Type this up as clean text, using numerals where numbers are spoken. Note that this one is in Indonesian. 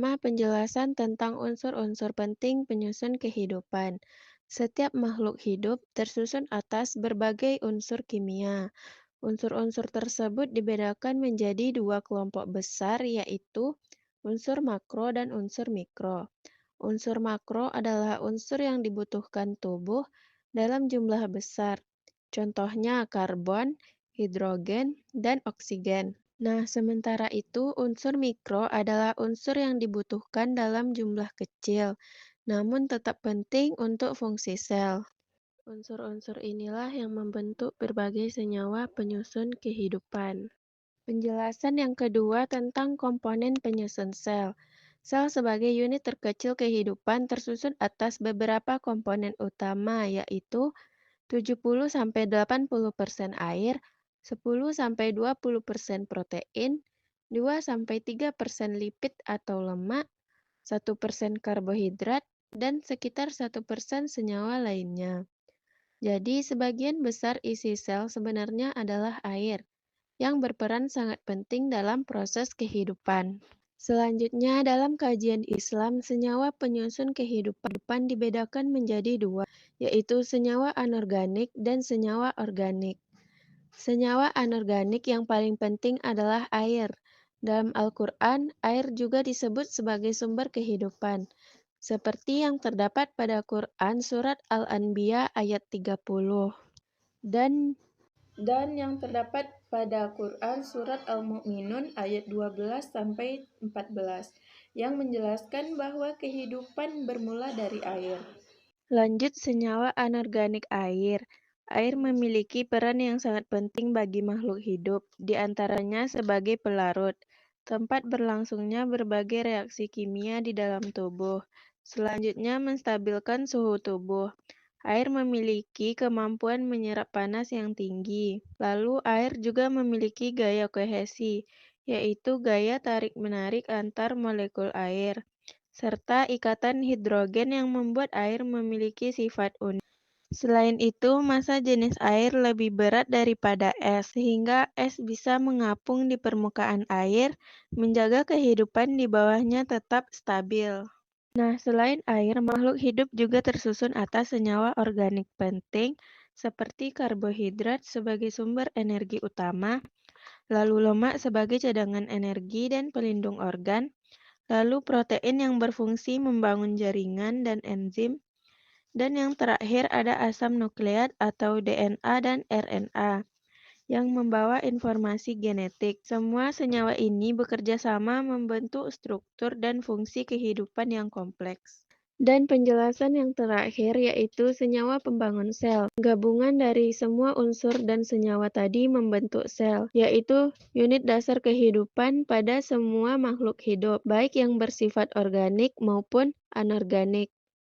pertama, penjelasan tentang unsur-unsur penting penyusun kehidupan. Setiap makhluk hidup tersusun atas berbagai unsur kimia. Unsur-unsur tersebut dibedakan menjadi dua kelompok besar, yaitu unsur makro dan unsur mikro. Unsur makro adalah unsur yang dibutuhkan tubuh dalam jumlah besar. Contohnya karbon, hidrogen, dan oksigen. Nah, sementara itu unsur mikro adalah unsur yang dibutuhkan dalam jumlah kecil, namun tetap penting untuk fungsi sel. Unsur-unsur inilah yang membentuk berbagai senyawa penyusun kehidupan. Penjelasan yang kedua tentang komponen penyusun sel. Sel sebagai unit terkecil kehidupan tersusun atas beberapa komponen utama, yaitu 70-80% air, 10-20% protein, 2-3% lipid atau lemak, 1% karbohidrat, dan sekitar 1% senyawa lainnya. Jadi, sebagian besar isi sel sebenarnya adalah air, yang berperan sangat penting dalam proses kehidupan. Selanjutnya, dalam kajian Islam, senyawa penyusun kehidupan dibedakan menjadi dua, yaitu senyawa anorganik dan senyawa organik. Senyawa anorganik yang paling penting adalah air. Dalam Al-Quran, air juga disebut sebagai sumber kehidupan, seperti yang terdapat pada Quran Surat Al-Anbiya ayat 30. Dan yang terdapat pada Quran Surat Al-Mu'minun ayat 12-14 yang menjelaskan bahwa kehidupan bermula dari air. Lanjut senyawa anorganik air. Air memiliki peran yang sangat penting bagi makhluk hidup, di antaranya sebagai pelarut, tempat berlangsungnya berbagai reaksi kimia di dalam tubuh. Selanjutnya menstabilkan suhu tubuh. Air memiliki kemampuan menyerap panas yang tinggi. Lalu air juga memiliki gaya kohesi, yaitu gaya tarik-menarik antar molekul air, serta ikatan hidrogen yang membuat air memiliki sifat unik. Selain itu, massa jenis air lebih berat daripada es, sehingga es bisa mengapung di permukaan air, menjaga kehidupan di bawahnya tetap stabil. Nah, selain air, makhluk hidup juga tersusun atas senyawa organik penting, seperti karbohidrat sebagai sumber energi utama, lalu lemak sebagai cadangan energi dan pelindung organ, lalu protein yang berfungsi membangun jaringan dan enzim, dan yang terakhir ada asam nukleat atau DNA dan RNA yang membawa informasi genetik. Semua senyawa ini bekerja sama membentuk struktur dan fungsi kehidupan yang kompleks. Dan penjelasan yang terakhir yaitu senyawa pembangun sel. Gabungan dari semua unsur dan senyawa tadi membentuk sel, yaitu unit dasar kehidupan pada semua makhluk hidup, baik yang bersifat organik maupun anorganik.